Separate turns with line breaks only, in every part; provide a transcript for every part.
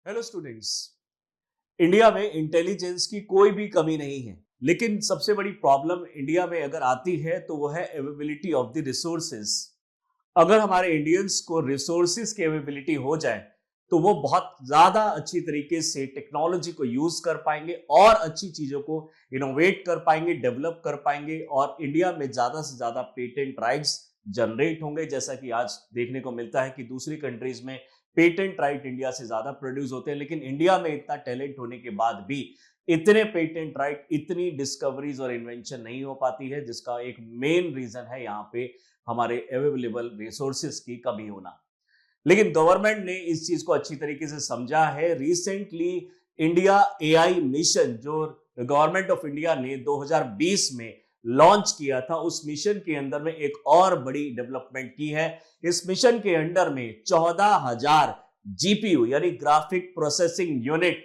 Hello students. India में intelligence की कोई भी कमी नहीं है, लेकिन सबसे बड़ी प्रॉब्लम इंडिया में अगर आती है तो वो है अवेलेबिलिटी ऑफ द रिसोर्सेज। अगर हमारे इंडियंस को रिसोर्सेज की अवेलेबिलिटी हो जाए तो वो बहुत ज्यादा अच्छी तरीके से टेक्नोलॉजी को यूज कर पाएंगे और अच्छी चीजों को इनोवेट कर पाएंगे, डेवलप कर पाएंगे और इंडिया में ज्यादा से ज्यादा पेटेंट राइट्स जनरेट होंगे। जैसा कि आज देखने को मिलता है कि दूसरी कंट्रीज में पेटेंट राइट इंडिया से ज्यादा प्रोड्यूस होते हैं, लेकिन इंडिया में इतना टैलेंट होने के बाद भी इतने पेटेंट राइट, इतनी डिस्कवरीज और इन्वेंशन नहीं हो पाती है, जिसका एक मेन रीजन है यहाँ पे हमारे अवेलेबल रिसोर्सेज की कमी होना। लेकिन गवर्नमेंट ने इस चीज को अच्छी तरीके से समझा है। रिसेंटली इंडिया एआई मिशन जो गवर्नमेंट ऑफ इंडिया ने 2020 में लॉन्च किया था, उस मिशन के अंदर में एक और बड़ी डेवलपमेंट की है। इस मिशन के अंडर में 14,000 जीपीयू यानी ग्राफिक प्रोसेसिंग यूनिट,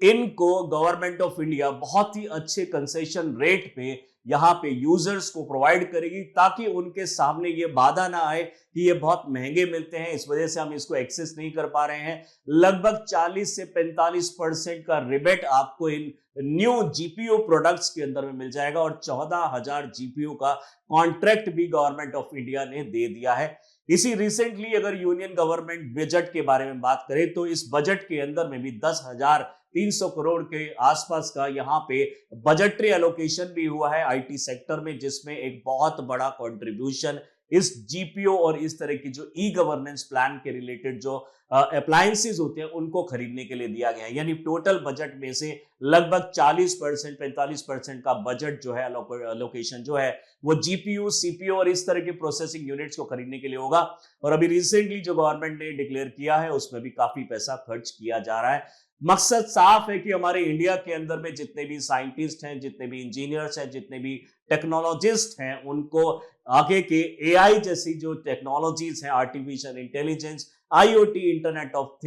इनको गवर्नमेंट ऑफ इंडिया बहुत ही अच्छे कंसेशन रेट पे यहाँ पे यूजर्स को प्रोवाइड करेगी, ताकि उनके सामने ये बाधा ना आए कि ये बहुत महंगे मिलते हैं, इस वजह से हम इसको एक्सेस नहीं कर पा रहे हैं। लगभग 40 से 45% का रिबेट आपको इन न्यू जीपीयू प्रोडक्ट्स के अंदर में मिल जाएगा और 14,000 जीपीयू का कॉन्ट्रैक्ट भी गवर्नमेंट ऑफ इंडिया ने दे दिया है। इसी रिसेंटली अगर यूनियन गवर्नमेंट बजट के बारे में बात करें तो इस बजट के अंदर में भी 10,300 करोड़ के आसपास का यहाँ पे बजटरी एलोकेशन भी हुआ है आईटी सेक्टर में, जिसमें एक बहुत बड़ा कंट्रीब्यूशन इस जीपीओ और इस तरह की जो ई गवर्नेंस प्लान के रिलेटेड जो अप्लायंसेस होते हैं उनको खरीदने के लिए दिया गया है। यानी टोटल बजट में से लगभग 40% 45% का बजट जो है, अलोकेशन जो है, वो जीपीयू, सीपीयू और इस तरह के प्रोसेसिंग यूनिट्स को खरीदने के लिए होगा। और अभी रिसेंटली जो गवर्नमेंट ने डिक्लेयर किया है उसमें भी काफी पैसा खर्च किया जा रहा है। मकसद साफ है कि हमारे इंडिया के अंदर में जितने भी साइंटिस्ट हैं, जितने भी इंजीनियर्स हैं, जितने भी टेक्नोलॉजिस्ट हैं, उनको आगे के एआई जैसी जो टेक्नोलॉजीज हैं, artificial intelligence, IoT, internet of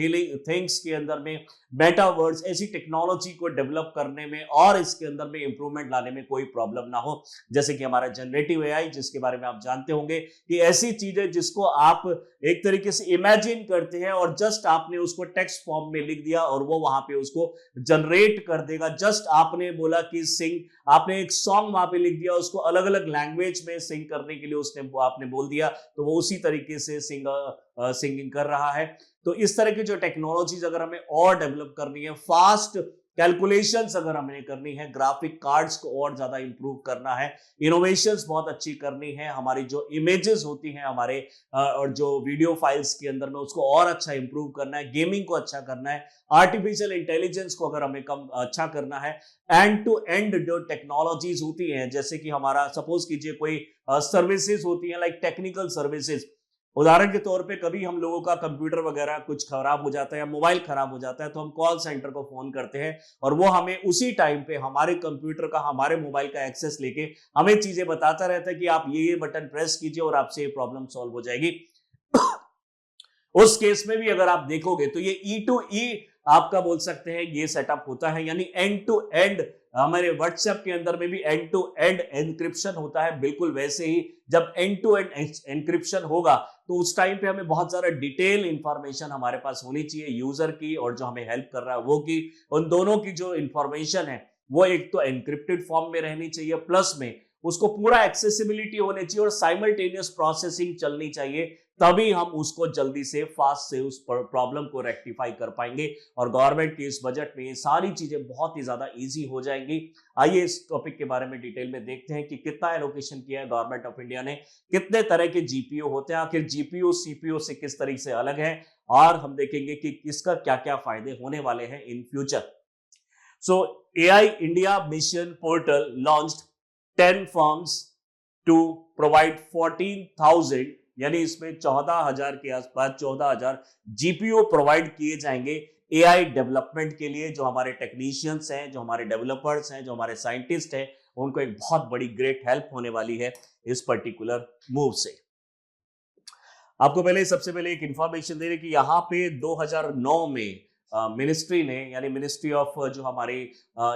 things के अंदर में, मेटावर्स, ऐसी टेक्नोलॉजी को डेवलप करने में और इसके अंदर में इंप्रूवमेंट लाने में कोई प्रॉब्लम ना हो। जैसे कि हमारा जनरेटिव एआई, जिसके बारे में आप जानते होंगे कि ऐसी चीजें जिसको आप एक तरीके से इमेजिन करते हैं और जस्ट आपने उसको टेक्स्ट फॉर्म में लिख दिया और वो वहां पे उसको जनरेट कर देगा। जस्ट आपने बोला कि सिंग, आपने एक सॉन्ग वहां पे लिख दिया, उसको अलग अलग लैंग्वेज में सिंग करने के लिए उसने आपने बोल दिया, तो वो उसी तरीके से सिंगिंग कर रहा है। तो इस तरह की जो टेक्नोलॉजीज अगर हमें और डेवलप करनी है, फास्ट कैलकुलेशंस अगर हमें करनी है, ग्राफिक कार्ड्स को और ज्यादा इंप्रूव करना है, इनोवेशंस बहुत अच्छी करनी है, हमारी जो इमेजेस होती हैं हमारे और जो वीडियो फाइल्स के अंदर में उसको और अच्छा इंप्रूव करना है, गेमिंग को अच्छा करना है, आर्टिफिशियल इंटेलिजेंस को अगर हमें कम अच्छा करना है, एंड टू एंड जो टेक्नोलॉजीज होती हैं, जैसे कि हमारा सपोज कीजिए कोई सर्विसेज होती हैं लाइक टेक्निकल सर्विसेज। उदाहरण के तौर पे कभी हम लोगों का कंप्यूटर वगैरह कुछ खराब हो जाता है या मोबाइल खराब हो जाता है, तो हम कॉल सेंटर को फोन करते हैं और वो हमें उसी टाइम पे हमारे कंप्यूटर का, हमारे मोबाइल का एक्सेस लेके हमें चीजें बताता रहता है कि आप ये बटन प्रेस कीजिए और आपसे ये प्रॉब्लम सॉल्व हो जाएगी। उस केस में भी अगर आप देखोगे तो ये ई टू ई आपका बोल सकते हैं ये सेटअप होता है, यानी एंड टू एंड। हमारे व्हाट्सएप के अंदर में भी एंड टू एंड एनक्रिप्शन होता है, बिल्कुल वैसे ही जब एंड टू एंड एनक्रिप्शन होगा तो उस टाइम पे हमें बहुत ज्यादा डिटेल इंफॉर्मेशन हमारे पास होनी चाहिए, यूजर की और जो हमें हेल्प कर रहा है वो की। उन दोनों की जो इंफॉर्मेशन है वो एक तो एनक्रिप्टेड फॉर्म में रहनी चाहिए, प्लस में उसको पूरा एक्सेसिबिलिटी होनी चाहिए और साइमल्टेनियस प्रोसेसिंग चलनी चाहिए, तभी हम उसको जल्दी से, फास्ट से उस प्रॉब्लम को रेक्टिफाई कर पाएंगे। और गवर्नमेंट के इस बजट में ये सारी चीजें बहुत ही ज्यादा इजी हो जाएंगी। आइए इस टॉपिक के बारे में डिटेल में देखते हैं कि कितना एलोकेशन किया है गवर्नमेंट ऑफ इंडिया ने, कितने तरह के जीपीयू होते हैं, आखिर जीपीयू सीपीयू से किस तरीके से अलग है, और हम देखेंगे कि किसका क्या क्या फायदे होने वाले हैं in future. So AI India mission portal launched 10 firms to provide 14,000, यानी इसमें 14,000 के आसपास 14,000 जीपीयू प्रोवाइड किए जाएंगे एआई डेवलपमेंट के लिए। जो हमारे टेक्नीशियंस हैं, जो हमारे डेवलपर्स हैं, जो हमारे साइंटिस्ट हैं, उनको एक बहुत बड़ी ग्रेट हेल्प होने वाली है इस पर्टिकुलर मूव से। आपको पहले सबसे पहले एक इंफॉर्मेशन दे रहे कि यहाँ पे 2009 में मिनिस्ट्री ने, यानी मिनिस्ट्री ऑफ जो हमारी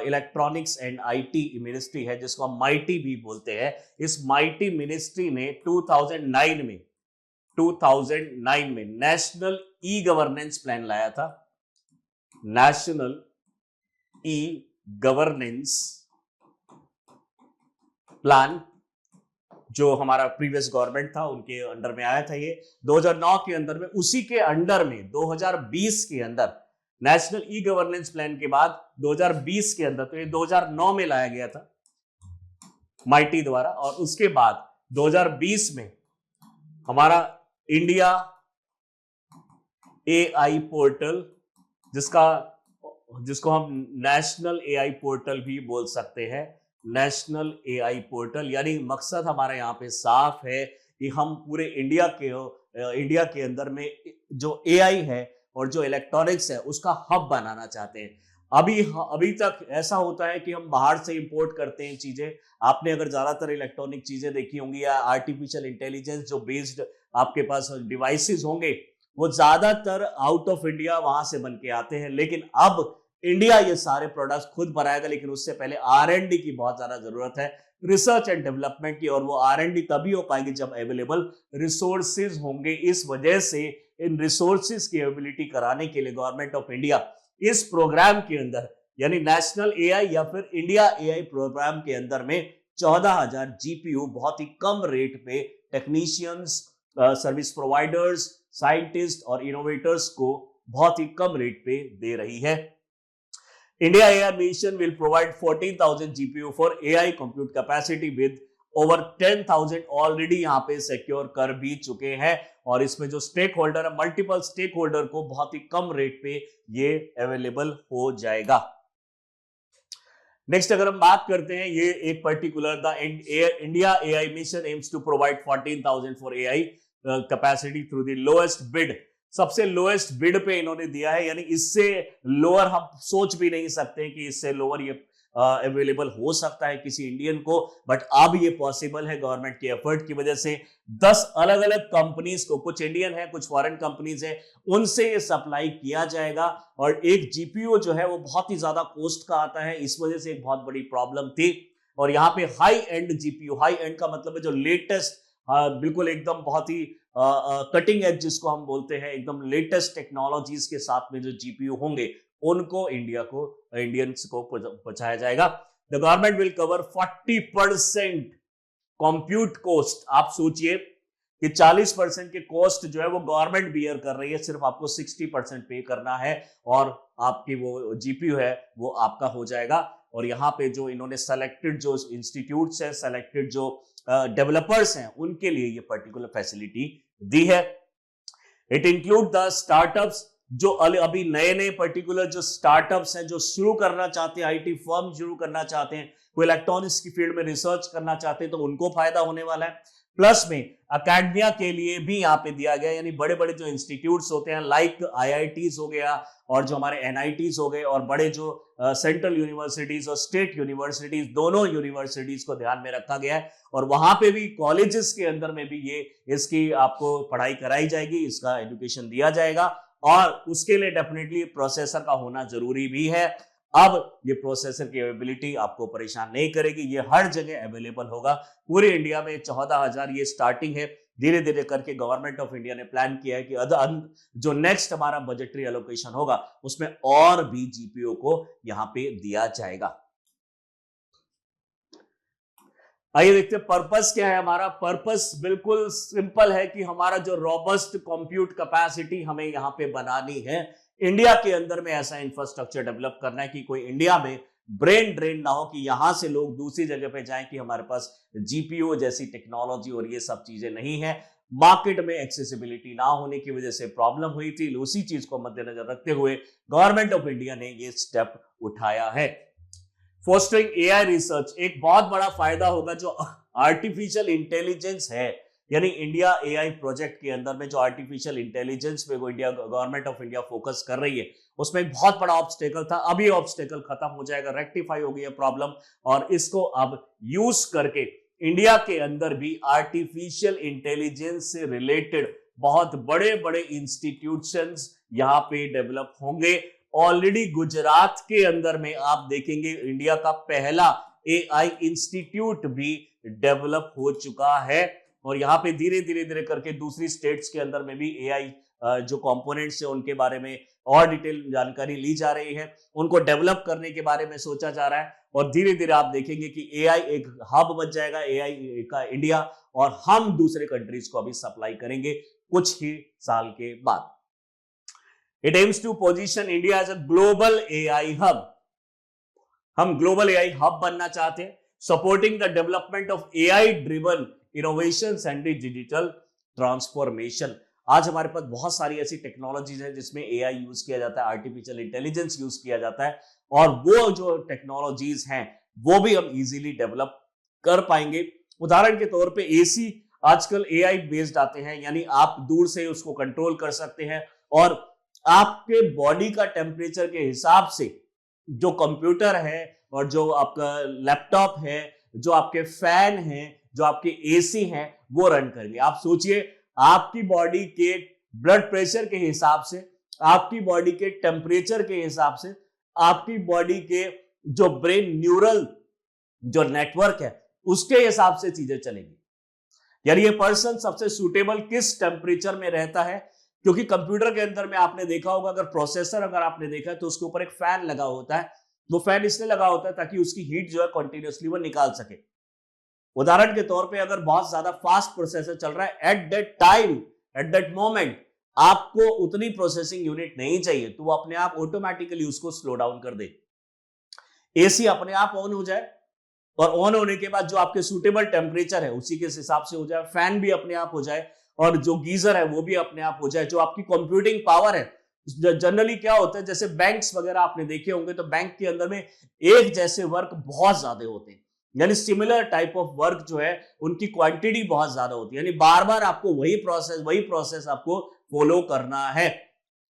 इलेक्ट्रॉनिक्स एंड आईटी मिनिस्ट्री है, जिसको हम माइटी भी बोलते हैं, इस माइटी मिनिस्ट्री ने 2009 में नेशनल ई गवर्नेंस प्लान लाया था। नेशनल ई गवर्नेंस प्लान, जो हमारा प्रीवियस गवर्नमेंट था उनके अंडर में आया था ये 2009 के अंदर में। उसी के अंडर में 2020 के अंदर नेशनल ई गवर्नेंस प्लान के बाद 2020 के अंदर, तो ये 2009 में लाया गया था माइटी द्वारा, और उसके बाद 2020 में हमारा इंडिया एआई पोर्टल, जिसको हम नेशनल एआई पोर्टल भी बोल सकते हैं, नेशनल एआई पोर्टल। यानी मकसद हमारा यहाँ पे साफ है कि हम पूरे इंडिया के अंदर में जो एआई है और जो इलेक्ट्रॉनिक्स है उसका हब बनाना चाहते हैं। अभी तक ऐसा होता है कि हम बाहर से इंपोर्ट करते हैं चीजें। आपने अगर ज्यादातर इलेक्ट्रॉनिक चीजें देखी होंगी या आर्टिफिशियल इंटेलिजेंस जो बेस्ड आपके पास डिवाइसेस होंगे, वो ज्यादातर आउट ऑफ इंडिया वहां से बन के आते हैं। लेकिन अब इंडिया ये सारे प्रोडक्ट्स खुद बनाएगा, लेकिन उससे पहले R&D की बहुत ज्यादा जरूरत है, रिसर्च एंड डेवलपमेंट की। और वो R&D तभी हो पाएगी जब अवेलेबल रिसोर्सेज होंगे। इस वजह से इन रिसोर्सेज की अवेलेबिलिटी कराने के लिए गवर्नमेंट ऑफ इंडिया इस प्रोग्राम के अंदर, यानी नेशनल एआई या फिर इंडिया एआई प्रोग्राम के अंदर में 14,000 GPU बहुत ही कम रेट पे टेक्नीशियंस, सर्विस प्रोवाइडर्स, साइंटिस्ट और इनोवेटर्स को बहुत ही कम रेट पे दे रही है। India AI mission will provide 14,000 GPU for AI compute capacity with over 10,000 already यहाँ पे सिक्योर कर भी चुके हैं। और इसमें जो स्टेक होल्डर है, मल्टीपल स्टेक होल्डर को बहुत ही कम रेट पे ये अवेलेबल हो जाएगा। नेक्स्ट अगर हम बात करते हैं, ये एक particular the India AI mission aims to provide 14,000 for AI capacity through the lowest bid. सबसे लोएस्ट बिड पे इन्होंने दिया है, यानी इससे लोअर हम सोच भी नहीं सकते कि इससे लोअर ये अवेलेबल हो सकता है किसी इंडियन को। बट अब ये पॉसिबल है गवर्नमेंट के एफर्ट की वजह से। 10 अलग अलग कंपनीज को, कुछ इंडियन है कुछ फॉरेन कंपनीज है, उनसे ये सप्लाई किया जाएगा। और एक जीपीयू जो है वो बहुत ही ज्यादा कॉस्ट का आता है, इस वजह से एक बहुत बड़ी प्रॉब्लम थी। और यहाँ पे high and GPU, high and का मतलब है जो लेटेस्ट, बिल्कुल एकदम बहुत ही कटिंग एज जिसको हम बोलते हैं, एकदम लेटेस्ट टेक्नोलॉजीज के साथ में जो जीपीयू होंगे उनको इंडियंस को पहुंचाया जाएगा। The government will cover 40% compute cost. आप सोचिए कि 40% के कॉस्ट जो है वो गवर्नमेंट बियर कर रही है, सिर्फ आपको 60% पे करना है और आपकी वो जीपीयू है वो आपका हो जाएगा। और यहाँ पे जो इन्होंने सेलेक्टेड जो इंस्टीट्यूट्स है, सेलेक्टेड जो डेवलपर्स हैं, उनके लिए ये पर्टिकुलर फैसिलिटी दी है। इट इंक्लूड द स्टार्टअप्स, जो अभी नए नए पर्टिकुलर जो स्टार्टअप्स हैं जो शुरू करना चाहते हैं, आईटी फर्म शुरू करना चाहते हैं, कोई इलेक्ट्रॉनिक्स की फील्ड में रिसर्च करना चाहते हैं, तो उनको फायदा होने वाला है। प्लस में अकेडमिया के लिए भी यहाँ पे दिया गया, यानी बड़े बड़े जो इंस्टीट्यूट्स होते हैं लाइक आईआईटीज हो गया और जो हमारे एनआईटीज हो गए और बड़े जो सेंट्रल यूनिवर्सिटीज और स्टेट यूनिवर्सिटीज, दोनों यूनिवर्सिटीज को ध्यान में रखा गया है। और वहां पे भी कॉलेजेस के अंदर में भी ये इसकी आपको पढ़ाई कराई जाएगी, इसका एजुकेशन दिया जाएगा। और उसके लिए डेफिनेटली प्रोसेसर का होना जरूरी भी है। अब ये प्रोसेसर की अवेलेबिलिटी आपको परेशान नहीं करेगी, ये हर जगह अवेलेबल होगा पूरे इंडिया में। 14,000 ये स्टार्टिंग है, धीरे धीरे करके गवर्नमेंट ऑफ इंडिया ने प्लान किया है कि जो नेक्स्ट हमारा बजटरी एलोकेशन होगा उसमें और भी जीपीयू को यहां पे दिया जाएगा। आइए देखते हैं पर्पस क्या है हमारा। पर्पस बिल्कुल सिंपल है कि हमारा जो रोबस्ट कंप्यूट कैपेसिटी हमें यहाँ पे बनानी है, इंडिया के अंदर में ऐसा इंफ्रास्ट्रक्चर डेवलप करना है कि कोई इंडिया में ब्रेन ड्रेन ना हो, कि यहां से लोग दूसरी जगह पे जाएं कि हमारे पास जीपीयू जैसी टेक्नोलॉजी और ये सब चीजें नहीं है। मार्केट में एक्सेसिबिलिटी ना होने की वजह से प्रॉब्लम हुई थी। उसी चीज को मद्देनजर रखते हुए गवर्नमेंट ऑफ इंडिया ने ये स्टेप उठाया है। फोस्टरिंग एआई रिसर्च, एक बहुत बड़ा फायदा होगा जो आर्टिफिशियल इंटेलिजेंस है, यानी इंडिया एआई प्रोजेक्ट के अंदर में जो आर्टिफिशियल इंटेलिजेंस पे India government of India focus कर रही है, उसमें एक बहुत बड़ा ऑब्स्टेकल था। अब ये ऑब्स्टेकल खत्म हो जाएगा, रेक्टिफाई हो गई है प्रॉब्लम, और इसको अब यूज करके इंडिया के अंदर भी आर्टिफिशियल इंटेलिजेंस से रिलेटेड बहुत बड़े बड़े इंस्टीट्यूशंस यहाँ पे डेवलप होंगे। ऑलरेडी गुजरात के अंदर में आप देखेंगे इंडिया का पहला एआई इंस्टीट्यूट भी डेवलप हो चुका है। और यहाँ पे धीरे धीरे धीरे करके दूसरी स्टेट्स के अंदर में भी एआई जो कंपोनेंट्स है उनके बारे में और डिटेल जानकारी ली जा रही है, उनको डेवलप करने के बारे में सोचा जा रहा है और धीरे धीरे आप देखेंगे कि एआई एक हब बन जाएगा एआई का इंडिया, और हम दूसरे कंट्रीज को अभी सप्लाई करेंगे कुछ ही साल के बाद। It aims to position India as a global AI hub. हम ग्लोबल एआई हब बनना चाहते हैं, supporting the development of AI driven innovations and digital transformation. आज हमारे पास बहुत सारी ऐसी टेक्नोलॉजीज है जिसमें एआई यूज किया जाता है, आर्टिफिशियल इंटेलिजेंस यूज किया जाता है, और वो जो टेक्नोलॉजीज हैं वो भी हम इजीली डेवलप कर पाएंगे। उदाहरण के तौर पे एसी आजकल एआई बेस्ड आते हैं, यानी आप दूर से उसको कंट्रोल कर सकते हैं और आपके बॉडी का टेम्परेचर के हिसाब से जो कंप्यूटर है और जो आपका लैपटॉप है, जो आपके फैन हैं, जो आपके एसी हैं, वो रन करेंगे। आप सोचिए, आपकी बॉडी के ब्लड प्रेशर के हिसाब से, आपकी बॉडी के टेम्परेचर के हिसाब से, आपकी बॉडी के जो ब्रेन न्यूरल जो नेटवर्क है उसके हिसाब से चीजें चलेंगी। यानी ये पर्सन सबसे सूटेबल किस टेम्परेचर में रहता है, क्योंकि कंप्यूटर के अंदर में आपने देखा होगा, अगर प्रोसेसर अगर आपने देखा है तो उसके ऊपर एक फैन लगा होता है। वो फैन इसलिए लगा होता है ताकि उसकी हीट जो है कंटिन्यूअसली वो निकाल सके। उदाहरण के तौर पे अगर बहुत ज्यादा फास्ट प्रोसेसर चल रहा है, at that time, at that moment आपको उतनी प्रोसेसिंग यूनिट नहीं चाहिए, तो वो अपने आप ऑटोमेटिकली उसको स्लो डाउन कर दे। एसी अपने आप ऑन हो जाए और ऑन होने के बाद जो आपके सूटेबल टेम्परेचर है उसी के हिसाब से हो जाए। फैन भी अपने आप हो जाए और जो गीजर है वो भी अपने आप हो जाए। जो आपकी कंप्यूटिंग पावर है, जनरली क्या होता है, जैसे बैंक्स वगैरह आपने देखे होंगे, तो बैंक के अंदर में एक जैसे वर्क बहुत ज्यादा होते हैं, यानी सिमिलर टाइप ऑफ वर्क जो है उनकी क्वांटिटी बहुत ज्यादा होती है, यानी बार बार आपको वही प्रोसेस आपको फॉलो करना है।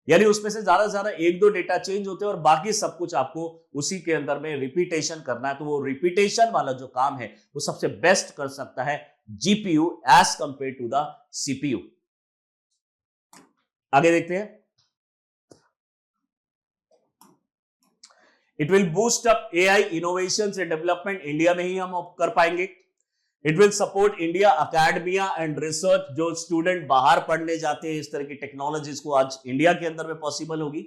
यानी उसमें से ज्यादा से ज्यादा एक दो डेटा चेंज होते हैं और बाकी सब कुछ आपको उसी के अंदर में रिपीटेशन करना है। तो वो रिपीटेशन वाला जो काम है वो सबसे बेस्ट कर सकता है GPU as compare to the CPU. आगे देखते हैं। It will boost up AI innovations and development, India में ही हम कर पाएंगे। It will support India academia and research, जो स्टूडेंट बाहर पढ़ने जाते हैं इस तरह की टेक्नोलॉजीज को आज इंडिया के अंदर में पॉसिबल होगी।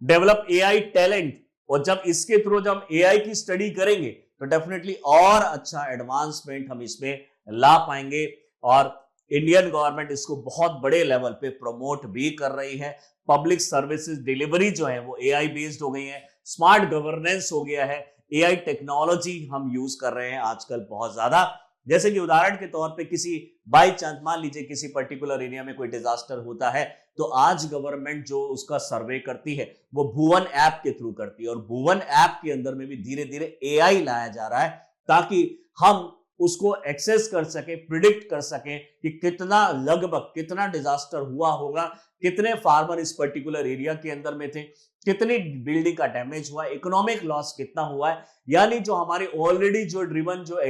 डेवलप एआई टैलेंट, और जब इसके थ्रू जब एआई की स्टडी करेंगे तो डेफिनेटली और अच्छा एडवांसमेंट हम इसमें ला पाएंगे, और इंडियन गवर्नमेंट इसको बहुत बड़े लेवल पे प्रमोट भी कर रही है। पब्लिक सर्विसेज डिलीवरी जो है वो एआई बेस्ड हो गई है, स्मार्ट गवर्नेंस हो गया है, एआई टेक्नोलॉजी हम यूज कर रहे हैं आजकल बहुत ज्यादा। जैसे कि उदाहरण के तौर पे किसी बाई चांस मान लीजिए किसी पर्टिकुलर एरिया में कोई डिजास्टर होता है, तो आज गवर्नमेंट जो उसका सर्वे करती है वो भुवन ऐप के थ्रू करती है, और भुवन ऐप के अंदर में भी धीरे धीरे एआई लाया जा रहा है ताकि हम उसको एक्सेस कर सके, प्रिडिक्ट कर सके कि कितना लगभग कितना डिजास्टर हुआ होगा, कितने फार्मर इस पर्टिकुलर एरिया के अंदर में थे, कितनी बिल्डिंग का डैमेज हुआ, इकोनॉमिक लॉस कितना हुआ है। यानी जो हमारी ऑलरेडी जो ड्रिवन जो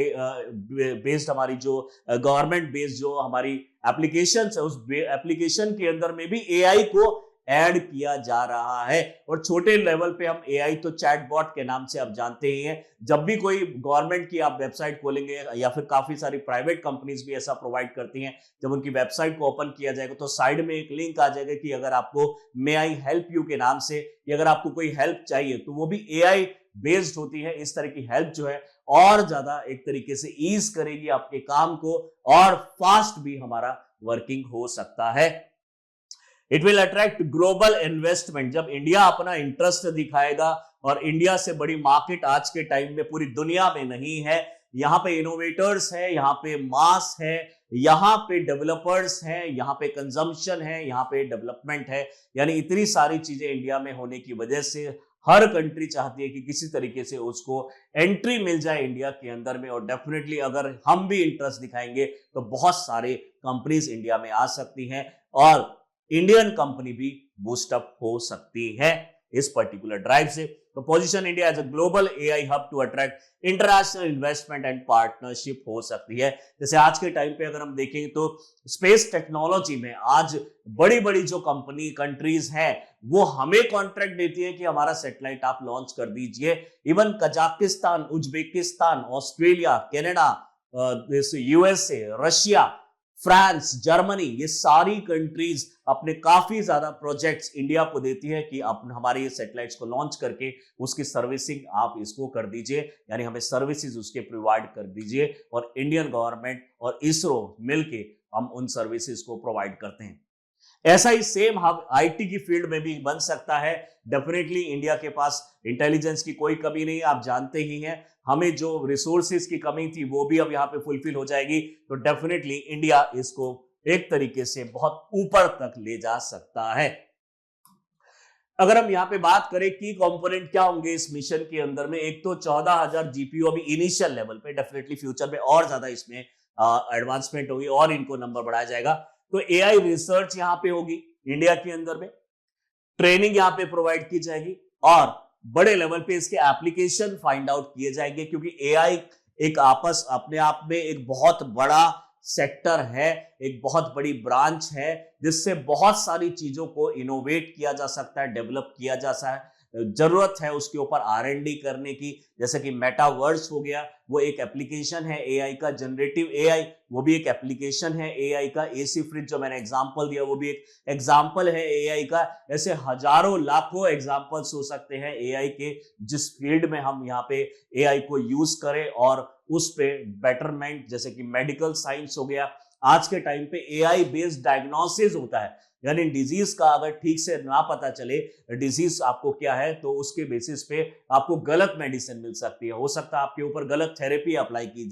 बेस्ड हमारी जो गवर्नमेंट बेस्ड जो हमारी एप्लीकेशंस है, उस एप्लीकेशन के अंदर में भी एआई को ऐड किया जा रहा है। और छोटे लेवल पे हम एआई तो चैटबॉट के नाम से आप जानते ही हैं। जब भी कोई गवर्नमेंट की आप वेबसाइट खोलेंगे, या फिर काफी सारी प्राइवेट कंपनीज भी ऐसा प्रोवाइड करती हैं, जब उनकी वेबसाइट को ओपन किया जाएगा तो साइड में एक लिंक आ जाएगा कि अगर आपको मे आई हेल्प यू के नाम से, या अगर आपको कोई हेल्प चाहिए तो वो भी एआई बेस्ड होती है। इस तरह की हेल्प जो है और ज्यादा एक तरीके से ईज करेगी आपके काम को, और फास्ट भी हमारा वर्किंग हो सकता है। It will attract global investment, जब इंडिया अपना इंटरेस्ट दिखाएगा, और इंडिया से बड़ी मार्केट आज के टाइम में पूरी दुनिया में नहीं है। यहाँ पे इनोवेटर्स है, यहाँ पे मास है, यहाँ पे डेवलपर्स हैं, यहाँ पे कंजम्पशन है, यहाँ पे डेवलपमेंट है। यानी इतनी सारी चीजें इंडिया में होने की वजह से हर कंट्री चाहती है कि किसी तरीके से उसको एंट्री मिल जाए इंडिया के अंदर में, और डेफिनेटली अगर हम भी इंटरेस्ट दिखाएंगे तो बहुत सारे कंपनीज इंडिया में आ सकती हैं, और इंडियन कंपनी भी बूस्टअप हो सकती है इस पर्टिकुलर ड्राइव से। तो position India as a global AI hub to attract international investment and partnership हो सकती है। जैसे आज के टाइम पे अगर हम देखें तो स्पेस टेक्नोलॉजी में आज बड़ी बड़ी जो कंट्रीज हैं वो हमें कॉन्ट्रैक्ट देती है कि हमारा सैटेलाइट आप लॉन्च कर दीजिए। Even Kazakhstan, Uzbekistan, Australia, Canada, USA, Russia, France, Germany, ये सारी कंट्रीज अपने काफी ज्यादा प्रोजेक्ट्स इंडिया को देती है कि आप हमारे ये सैटेलाइट्स को लॉन्च करके उसकी सर्विसिंग आप इसको कर दीजिए, यानी हमें सर्विसेज उसके प्रोवाइड कर दीजिए, और इंडियन गवर्नमेंट और इसरो मिलके हम उन सर्विसेज को प्रोवाइड करते हैं। ऐसा ही सेम हम आईटी की फील्ड में भी बन सकता है। डेफिनेटली इंडिया के पास इंटेलिजेंस की कोई कमी नहीं है, आप जानते ही हैं। हमें जो रिसोर्सेज की कमी थी वो भी अब यहाँ पे फुलफिल हो जाएगी, तो डेफिनेटली इंडिया इसको एक तरीके से बहुत ऊपर तक ले जा सकता है। अगर हम यहाँ पे बात करें की कंपोनेंट क्या होंगे इस मिशन के अंदर में, एक तो 14,000 जीपीयू अभी इनिशियल लेवल पे, डेफिनेटली फ्यूचर में और ज्यादा इसमें एडवांसमेंट होगी और इनको नंबर बढ़ाया जाएगा। तो एआई रिसर्च यहाँ पे होगी इंडिया के अंदर में, ट्रेनिंग यहाँ पे प्रोवाइड की जाएगी और बड़े लेवल पे इसके एप्लीकेशन फाइंड आउट किए जाएंगे, क्योंकि एआई एक आपस अपने आप में एक बहुत बड़ा सेक्टर है, एक बहुत बड़ी ब्रांच है, जिससे बहुत सारी चीजों को इनोवेट किया जा सकता है, डेवलप किया जा सकता है। जरूरत है उसके ऊपर आर&डी करने की, जैसे कि मेटावर्स हो गया, वो एक एप्लीकेशन है एआई का, जनरेटिव एआई वो भी एक एप्लीकेशन है एआई का, एसी फ्रिज जो मैंने एग्जांपल दिया वो भी एक एग्जांपल है एआई का। ऐसे हजारों लाखों एग्जांपल्स हो सकते हैं एआई के, जिस फील्ड में हम यहाँ पे एआई को यूज करें और उस पे बेटरमेंट, जैसे कि मेडिकल साइंस हो गया। आज के टाइम पे एआई बेस्ड डायग्नोसिस होता है, यानी डिजीज का अगर ठीक से ना पता चले डिजीज आपको क्या है, तो उसके बेसिस पे आपको गलत मेडिसिन मिल सकती है, हो सकता है आपके ऊपर गलत थेरेपी अप्लाई की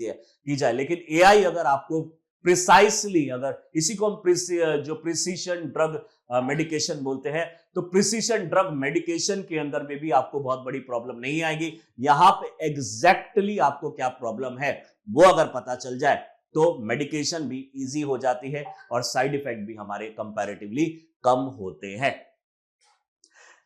जाए। लेकिन एआई अगर आपको प्रिसाइसली, अगर इसी को हम जो प्रिसीशन ड्रग मेडिकेशन बोलते हैं, तो प्रिसीशन ड्रग मेडिकेशन के अंदर में भी आपको बहुत बड़ी प्रॉब्लम नहीं आएगी। यहां पे एग्जैक्टली आपको क्या प्रॉब्लम है वो अगर पता चल जाए तो मेडिकेशन भी इजी हो जाती है और साइड इफेक्ट भी हमारे कंपैरेटिवली कम होते हैं।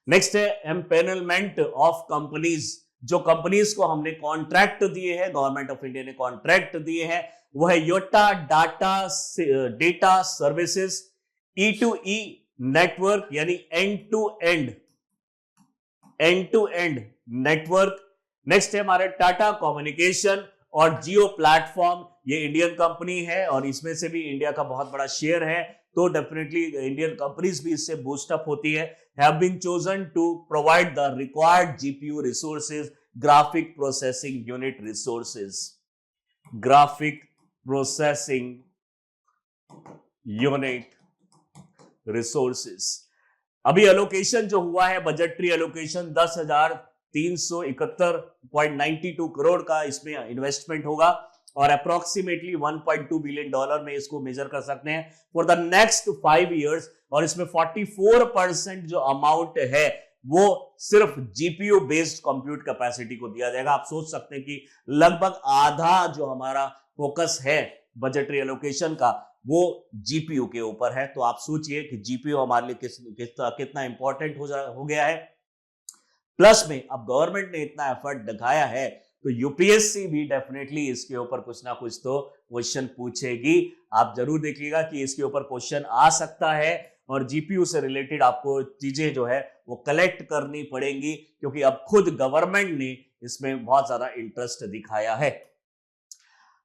नेक्स्ट है एम्पैनलमेंट ऑफ कंपनीज। जो कंपनीज को हमने कॉन्ट्रैक्ट दिए हैं, गवर्नमेंट ऑफ इंडिया ने कॉन्ट्रैक्ट दिए हैं, वो है Yotta data services, E2E network, यानी end to end network. Next है हमारे टाटा कम्युनिकेशन और जियो प्लेटफॉर्म, ये इंडियन कंपनी है और इसमें से भी इंडिया का बहुत बड़ा शेयर है, तो डेफिनेटली इंडियन कंपनीज भी इससे बूस्ट अप होती है। Have been chosen to provide the required GPU resources, graphic processing unit resources, graphic processing unit resources. अभी एलोकेशन जो हुआ है, बजटरी एलोकेशन 10,371.92 करोड़ का इसमें इन्वेस्टमेंट होगा और अप्रोक्सीमेटली 1.2 बिलियन डॉलर में इसको मेजर कर सकते हैं फॉर द नेक्स्ट 5 इयर्स। और इसमें 44% जो अमाउंट है वो सिर्फ जीपीयू बेस्ड कंप्यूट कैपेसिटी को दिया जाएगा। आप सोच सकते हैं कि लगभग आधा जो हमारा फोकस है बजटरी एलोकेशन का वो जीपीयू के ऊपर है। तो आप सोचिए कि जीपीयू हमारे लिए कितना इंपॉर्टेंट हो गया है। प्लस में अब गवर्नमेंट ने इतना एफर्ट दिखाया है तो यूपीएससी भी डेफिनेटली इसके ऊपर कुछ ना कुछ तो क्वेश्चन पूछेगी। आप जरूर देखिएगा कि इसके ऊपर क्वेश्चन आ सकता है और जीपीयू से रिलेटेड आपको चीजें जो है वो कलेक्ट करनी पड़ेंगी, क्योंकि अब खुद गवर्नमेंट ने इसमें बहुत ज्यादा इंटरेस्ट दिखाया है।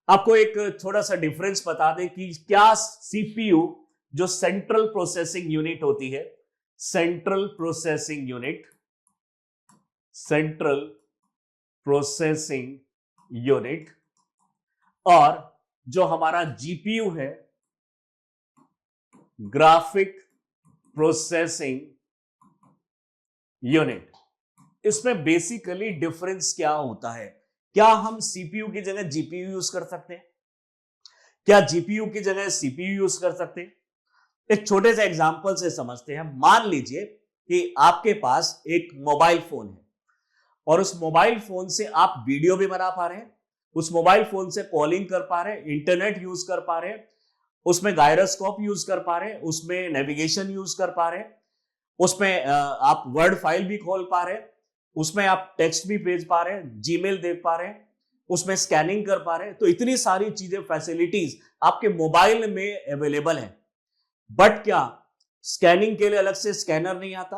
आपको एक थोड़ा सा डिफरेंस बता दें कि क्या सीपीयू जो सेंट्रल प्रोसेसिंग यूनिट होती है, सेंट्रल प्रोसेसिंग यूनिट और जो हमारा जीपीयू है, ग्राफिक प्रोसेसिंग यूनिट, इसमें बेसिकली डिफरेंस क्या होता है? क्या हम सीपीयू की जगह जीपीयू यूज कर सकते हैं? क्या जीपीयू की जगह सीपीयू यूज कर सकते हैं? एक छोटे से एग्जांपल से समझते हैं। मान लीजिए कि आपके पास एक मोबाइल फोन है और उस मोबाइल फोन से आप वीडियो भी बना पा रहे हैं, उस मोबाइल फोन से कॉलिंग कर पा रहे हैं, इंटरनेट यूज कर पा रहे हैं, उसमें गायरोस्कोप यूज कर पा रहे हैं, उसमें नेविगेशन यूज कर पा रहे हैं, उसमें आप वर्ड फाइल भी खोल पा रहे हैं, उसमें आप टेक्स्ट भी भेज पा रहे हैं, जीमेल देख पा रहे हैं, उसमें स्कैनिंग कर पा रहे हैं। तो इतनी सारी चीजें, फैसिलिटीज आपके मोबाइल में अवेलेबल है। बट क्या स्कैनिंग के लिए अलग से स्कैनर नहीं आता?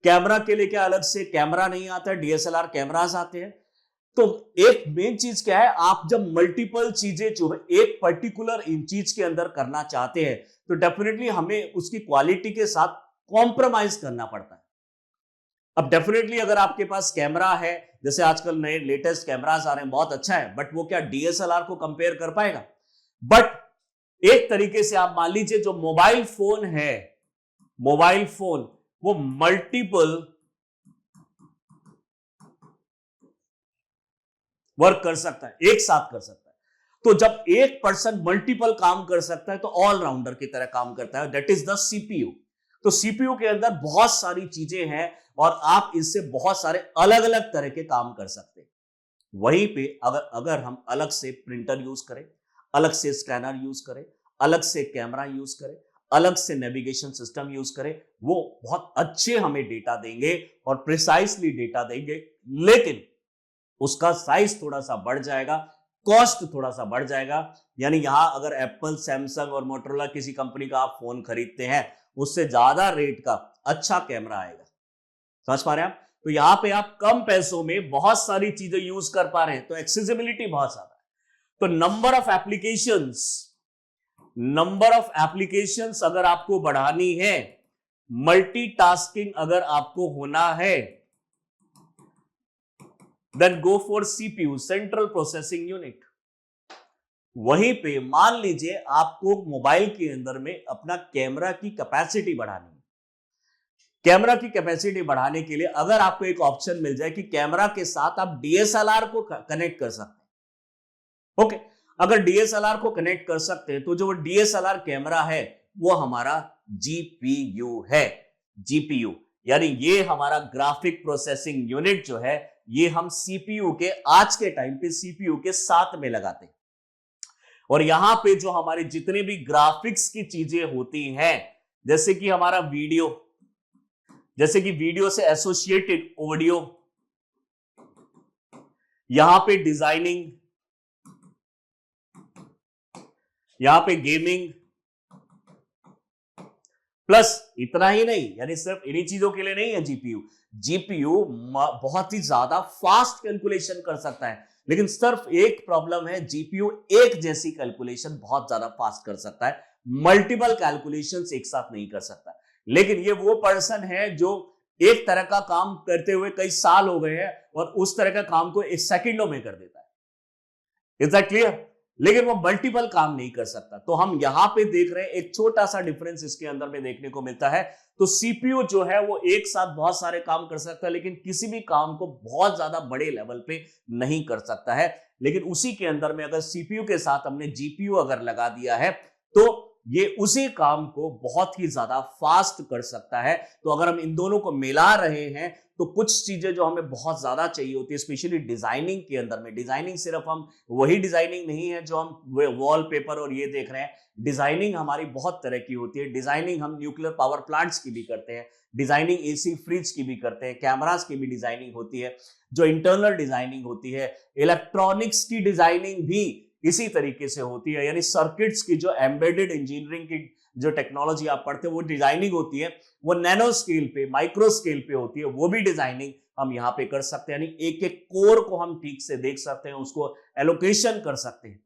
कैमरा के लिए क्या अलग से कैमरा नहीं आता? डीएसएलआर कैमरास आते हैं। तो एक मेन चीज क्या है, आप जब मल्टीपल चीजें जो है एक पर्टिकुलर इन चीज के अंदर करना चाहते हैं तो डेफिनेटली हमें उसकी क्वालिटी के साथ कॉम्प्रोमाइज करना पड़ता है। अब डेफिनेटली अगर आपके पास कैमरा है, जैसे आजकल नए लेटेस्ट कैमरास आ रहे हैं, बहुत अच्छा है, बट वो क्या डीएसएलआर को कंपेयर कर पाएगा? बट एक तरीके से आप मान लीजिए जो मोबाइल फोन है, मोबाइल फोन वो मल्टीपल वर्क कर सकता है, एक साथ कर सकता है। तो जब एक पर्सन मल्टीपल काम कर सकता है तो ऑलराउंडर की तरह काम करता है, दैट इज द सीपीयू। तो सीपीयू के अंदर बहुत सारी चीजें हैं और आप इससे बहुत सारे अलग अलग तरह के काम कर सकते हैं। वहीं पे अगर अगर हम अलग से प्रिंटर यूज करें, अलग से स्कैनर यूज करें, अलग से कैमरा यूज करें, अलग से नेविगेशन सिस्टम यूज करें, वो बहुत अच्छे हमें डेटा देंगे और प्रिसाइसली डेटा देंगे, लेकिन उसका साइज थोड़ा सा बढ़ जाएगा, कॉस्ट थोड़ा सा बढ़ जाएगा। यानी यहां अगर एप्पल, सैमसंग और मोटरोला किसी कंपनी का आप फोन खरीदते हैं, उससे ज्यादा रेट का अच्छा कैमरा आएगा। समझ पा रहे हैं आप? तो यहां पे आप कम पैसों में बहुत सारी चीजें यूज कर पा रहे हैं, तो एक्सेसिबिलिटी बहुत ज्यादा है। तो नंबर ऑफ एप्लीकेशंस अगर आपको बढ़ानी है, मल्टीटास्किंग अगर आपको होना है, then go for CPU, central processing unit. वहीं पे मान लीजिए आपको मोबाइल के अंदर में अपना कैमरा की कैपेसिटी बढ़ानी है। कैमरा की कैपेसिटी बढ़ाने के लिए अगर आपको एक ऑप्शन मिल जाए कि कैमरा के साथ आप डीएसएलआर को कनेक्ट कर सकते हैं, ओके, अगर डीएसएलआर को कनेक्ट कर सकते हैं तो जो डीएसएलआर कैमरा है वो हमारा जीपीयू है। जीपीयू यानी ये हमारा ग्राफिक प्रोसेसिंग यूनिट जो है, ये हम सीपीयू के आज के टाइम पे सीपीयू के साथ में लगाते हैं। और यहां पे जो हमारे जितने भी ग्राफिक्स की चीजें होती हैं, जैसे कि हमारा वीडियो, जैसे कि वीडियो से एसोसिएटेड ऑडियो, यहां पे डिजाइनिंग, यहां पे गेमिंग, प्लस इतना ही नहीं, यानी सिर्फ इन्हीं चीजों के लिए नहीं है जीपीयू। जीपीयू बहुत ही ज्यादा फास्ट कैलकुलेशन कर सकता है, लेकिन सिर्फ एक प्रॉब्लम है, जीपीयू एक जैसी कैलकुलेशन बहुत ज्यादा फास्ट कर सकता है, मल्टीपल कैलकुलेशंस एक साथ नहीं कर सकता। लेकिन ये वो पर्सन है जो एक तरह का काम करते हुए कई साल हो गए हैं और उस तरह का काम को एक सेकंडों में कर देता है। Is that clear? लेकिन वो मल्टीपल काम नहीं कर सकता। तो हम यहां पे देख रहे हैं एक छोटा सा डिफरेंस इसके अंदर में देखने को मिलता है। तो सीपीयू जो है वो एक साथ बहुत सारे काम कर सकता है, लेकिन किसी भी काम को बहुत ज्यादा बड़े लेवल पे नहीं कर सकता है। लेकिन उसी के अंदर में अगर सीपीयू के साथ हमने जीपीयू अगर लगा दिया है तो ये उसी काम को बहुत ही ज्यादा फास्ट कर सकता है। तो अगर हम इन दोनों को मिला रहे हैं तो कुछ चीजें जो हमें बहुत ज्यादा चाहिए होती है, स्पेशली डिजाइनिंग के अंदर में। डिजाइनिंग सिर्फ हम वही डिजाइनिंग नहीं है जो हम वॉलपेपर और ये देख रहे हैं, डिजाइनिंग हमारी बहुत तरह की होती है। डिजाइनिंग हम न्यूक्लियर पावर प्लांट्स की भी करते हैं, डिजाइनिंग एसी फ्रिज की भी करते हैं, कैमरास की भी डिजाइनिंग होती है, जो इंटरनल डिजाइनिंग होती है, इलेक्ट्रॉनिक्स की डिजाइनिंग भी इसी तरीके से होती है। यानी सर्किट्स की जो एम्बेडेड इंजीनियरिंग की जो टेक्नोलॉजी आप पढ़ते हैं वो डिजाइनिंग होती है, वो नैनो स्केल पे, माइक्रो स्केल पे होती है, वो भी डिजाइनिंग हम यहाँ पे कर सकते हैं। यानी एक एक कोर को हम ठीक से देख सकते हैं, उसको एलोकेशन कर सकते हैं।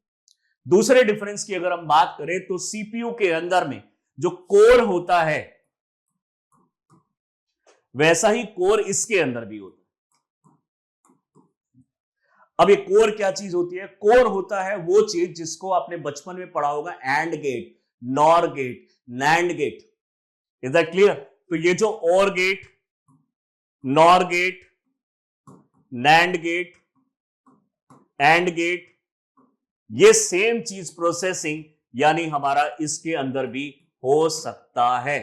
दूसरे डिफरेंस की अगर हम बात करें तो सीपीयू के अंदर में जो कोर होता है वैसा ही कोर इसके अंदर भी होता है। अब ये कोर क्या चीज होती है? कोर होता है वो चीज जिसको आपने बचपन में पढ़ा होगा, and gate, nor gate, nand gate. Is that clear? तो ये जो or gate, nor gate, nand gate, and gate, ये सेम चीज प्रोसेसिंग यानी हमारा इसके अंदर भी हो सकता है।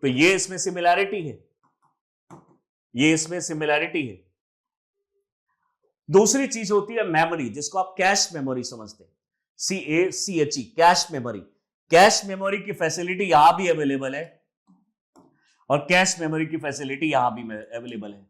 तो ये इसमें सिमिलैरिटी है, ये इसमें सिमिलैरिटी है। दूसरी चीज होती है मेमोरी, जिसको आप कैश मेमोरी समझते हैं, CACHE, cache memory. Cache memory की फैसिलिटी यहां भी अवेलेबल है और कैश मेमोरी की फैसिलिटी यहां भी अवेलेबल है।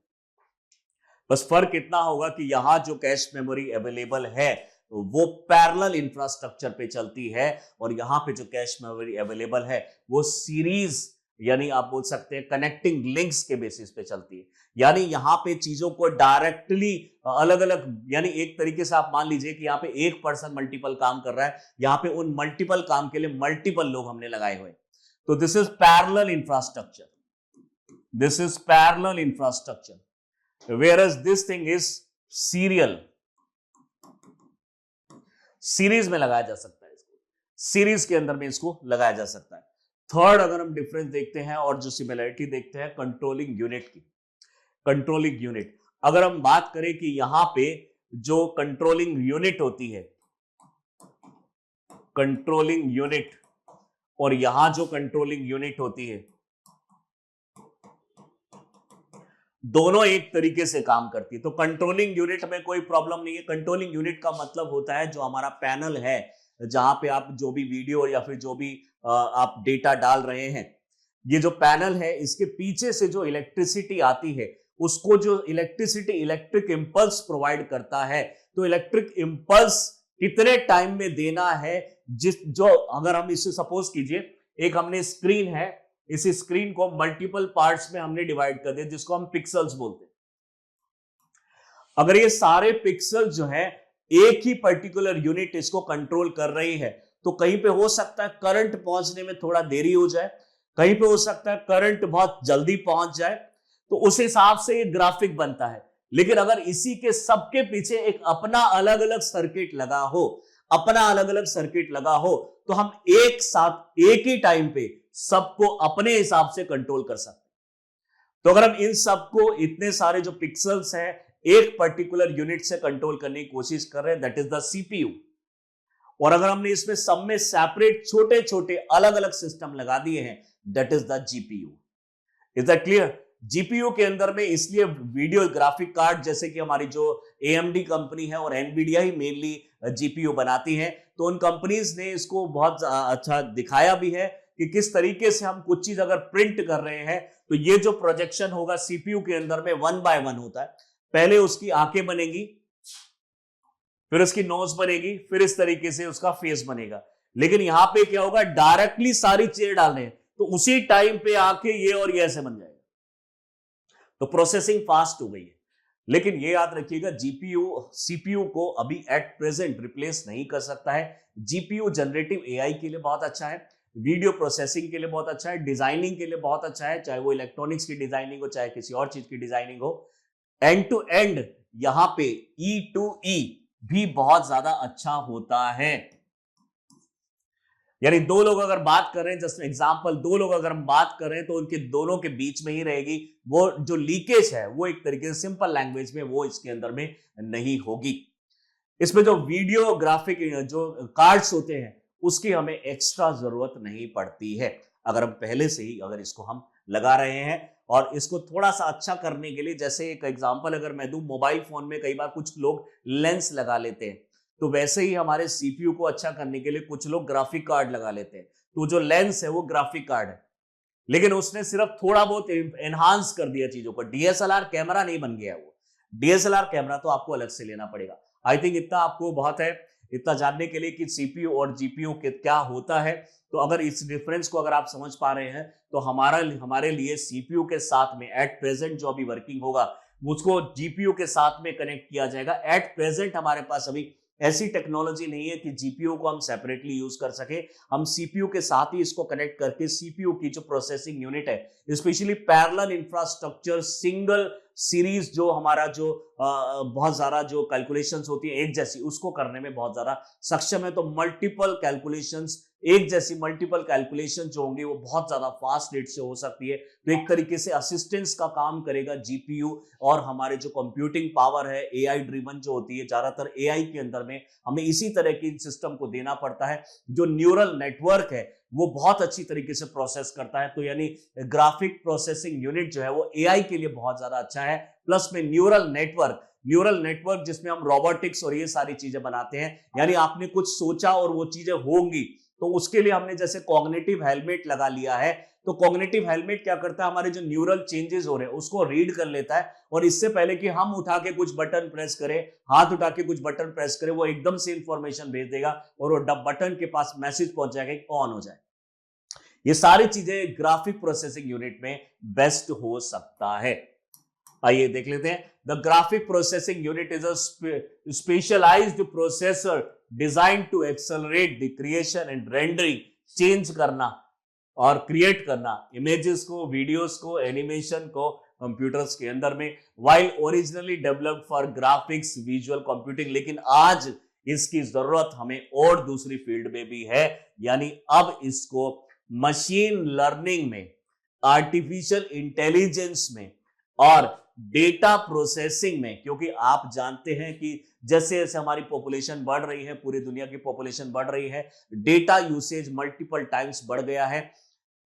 बस फर्क इतना होगा कि यहां जो कैश मेमोरी अवेलेबल है वो पैरेलल इंफ्रास्ट्रक्चर पे चलती है और यहां पे जो कैश मेमोरी अवेलेबल है वो सीरीज यानी आप बोल सकते हैं कनेक्टिंग लिंक्स के बेसिस पे चलती है। यानी यहां पे चीजों को डायरेक्टली अलग अलग, यानी एक तरीके से आप मान लीजिए कि यहाँ पे एक पर्सन मल्टीपल काम कर रहा है, यहाँ पे उन मल्टीपल काम के लिए मल्टीपल लोग हमने लगाए हुए। तो this is parallel infrastructure, this is parallel infrastructure, whereas this thing is serial, series में लगाया जा सकता है इसको, सीरीज के अंदर में इसको लगाया जा सकता है। थर्ड अगर हम डिफरेंस देखते हैं और जो सिमिलरिटी देखते हैं कंट्रोलिंग यूनिट की, कंट्रोलिंग यूनिट, अगर हम बात करें कि यहां पे जो कंट्रोलिंग यूनिट होती है, कंट्रोलिंग यूनिट, और यहां जो कंट्रोलिंग यूनिट होती है, दोनों एक तरीके से काम करती है। तो कंट्रोलिंग यूनिट में कोई प्रॉब्लम नहीं है। कंट्रोलिंग यूनिट का मतलब होता है जो हमारा पैनल है, जहां पे आप जो भी वीडियो या फिर जो भी आप डेटा डाल रहे हैं, ये जो पैनल है इसके पीछे से जो इलेक्ट्रिसिटी आती है उसको जो इलेक्ट्रिसिटी इलेक्ट्रिक इंपल्स प्रोवाइड करता है, तो इलेक्ट्रिक इंपल्स कितने टाइम में देना है, जो अगर हम इसे सपोज कीजिए एक हमने स्क्रीन है, इस स्क्रीन को मल्टीपल पार्ट्स में हमने डिवाइड कर दिया जिसको हम पिक्सल्स बोलते हैं। अगर ये सारे पिक्सल्स जो है एक ही पर्टिकुलर यूनिट इसको कंट्रोल कर रही है, तो कहीं पे हो सकता है करंट पहुंचने में थोड़ा देरी हो जाए, कहीं पे हो सकता है करंट बहुत जल्दी पहुंच जाए, तो उस हिसाब से ये ग्राफिक बनता है। लेकिन अगर इसी के सबके पीछे एक अपना अलग अलग सर्किट लगा हो, अपना अलग अलग सर्किट लगा हो, तो हम एक साथ एक ही टाइम पे सबको अपने हिसाब से कंट्रोल कर सकते हैं। तो अगर हम इन सबको, इतने सारे जो पिक्सल्स हैं, एक पर्टिकुलर यूनिट से कंट्रोल करने की कोशिश कर रहे हैं, दैट इज द सीपीयू। और अगर हमने इसमें सब में सेपरेट छोटे छोटे अलग अलग सिस्टम लगा दिए हैं, that is the GPU. Is that clear? GPU के अंदर में इसलिए वीडियो ग्राफिक कार्ड, जैसे कि हमारी जो एएमडी कंपनी है और एनवीडिया ही मेनली जीपीयू बनाती है, तो उन कंपनीज ने इसको बहुत अच्छा दिखाया भी है कि किस तरीके से हम कुछ चीज अगर प्रिंट कर रहे हैं तो ये जो प्रोजेक्शन होगा सीपीयू के अंदर में 1 बाय 1 होता है। पहले उसकी आंखें बनेगी, फिर उसकी नोज बनेगी, फिर इस तरीके से उसका फेस बनेगा। लेकिन यहां पे क्या होगा, डायरेक्टली सारी चीजें डालने हैं तो उसी टाइम पे आके ये और ये ऐसे बन जाएगा, तो प्रोसेसिंग फास्ट हो गई है। लेकिन ये याद रखिएगा, जीपीयू सीपीयू को अभी एट प्रेजेंट रिप्लेस नहीं कर सकता है। जीपीयू जनरेटिव एआई के लिए बहुत अच्छा है, वीडियो प्रोसेसिंग के लिए बहुत अच्छा है, डिजाइनिंग के लिए बहुत अच्छा है, चाहे वो इलेक्ट्रॉनिक्स की डिजाइनिंग हो चाहे किसी और चीज की डिजाइनिंग हो। एंड टू एंड यहां पे ई टू ई भी बहुत ज्यादा अच्छा होता है। यानी दो लोग अगर बात कर रहे हैं, जस्ट एग्जांपल, दो लोग अगर हम बात कर रहे हैं तो उनके दोनों के बीच में ही रहेगी, वो जो लीकेज है वो एक तरीके से सिंपल लैंग्वेज में वो इसके अंदर में नहीं होगी। इसमें जो वीडियो ग्राफिक जो कार्ड्स होते हैं उसकी हमें एक्स्ट्रा जरूरत नहीं पड़ती है, अगर हम पहले से ही अगर इसको हम लगा रहे हैं। और इसको थोड़ा सा अच्छा करने के लिए, जैसे एक एग्जांपल अगर मैं दूं, मोबाइल फोन में कई बार कुछ लोग लेंस लगा लेते हैं, तो वैसे ही हमारे सीपीयू को अच्छा करने के लिए कुछ लोग ग्राफिक कार्ड लगा लेते हैं। तो जो लेंस है वो ग्राफिक कार्ड है, लेकिन उसने सिर्फ थोड़ा बहुत एनहांस कर दिया चीजों को, डीएसएलआर कैमरा नहीं बन गया वो। डीएसएलआर कैमरा तो आपको अलग से लेना पड़ेगा। आई थिंक इतना आपको बहुत है, इतना जानने के लिए कि सीपीयू और जीपीयू के क्या होता है। तो अगर इस डिफरेंस को अगर आप समझ पा रहे हैं तो हमारे लिए सीपीयू के साथ में एट प्रेजेंट जो अभी वर्किंग होगा उसको जीपीयू के साथ में कनेक्ट किया जाएगा। एट प्रेजेंट हमारे पास अभी ऐसी टेक्नोलॉजी नहीं है कि जीपीयू को हम सेपरेटली यूज कर सके। हम सीपीयू के साथ ही इसको कनेक्ट करके सीपीयू की जो प्रोसेसिंग यूनिट है, specially parallel infrastructure single series, जो हमारा जो बहुत ज्यादा जो कैलकुलेशंस होती है एक जैसी, उसको करने में बहुत ज्यादा सक्षम है। तो मल्टीपल कैलकुलेशंस, एक जैसी मल्टीपल कैलकुलेशन जो होंगी वो बहुत ज्यादा फास्ट रेट से हो सकती है। तो एक तरीके से असिस्टेंस का काम करेगा जीपीयू। और हमारे जो कंप्यूटिंग पावर है एआई ड्रिवन जो होती है, ज्यादातर एआई के अंदर में हमें इसी तरह की सिस्टम को देना पड़ता है। जो न्यूरल नेटवर्क है वो बहुत अच्छी तरीके से प्रोसेस करता है। तो यानी ग्राफिक प्रोसेसिंग यूनिट जो है वो एआई के लिए बहुत ज्यादा अच्छा है। प्लस में न्यूरल नेटवर्क जिसमें हम रोबोटिक्स और ये सारी चीजें बनाते हैं, यानी आपने कुछ सोचा और वो चीजें होंगी, तो उसके लिए हमने जैसे कॉग्निटिव हेलमेट लगा लिया है। तो कॉग्निटिव हेलमेट क्या करता है, हमारे जो न्यूरल चेंजेस हो रहे हैं उसको रीड कर लेता है, और इससे पहले कि हम उठा के कुछ बटन प्रेस करें, हाथ उठा के कुछ बटन प्रेस करें, वो एकदम से इंफॉर्मेशन भेज देगा और वो बटन के पास मैसेज पहुंच जाएगा कि ऑन हो जाए। ये सारी चीजें ग्राफिक प्रोसेसिंग यूनिट में बेस्ट हो सकता है। आइए देख लेते हैं। The graphic processing unit is a specialised processor design to accelerate the creation and rendering, change करना और क्रिएट करना इमेजेस को, वीडियोस को, एनिमेशन को कंप्यूटर्स के अंदर में, while originally developed for graphics visual computing. लेकिन आज इसकी जरूरत हमें और दूसरी फील्ड में भी है, यानी अब इसको मशीन लर्निंग में, आर्टिफिशियल इंटेलिजेंस में और डेटा प्रोसेसिंग में, क्योंकि आप जानते हैं कि जैसे जैसे हमारी पॉपुलेशन बढ़ रही है, पूरी दुनिया की पॉपुलेशन बढ़ रही है, डेटा यूसेज मल्टीपल टाइम्स बढ़ गया है।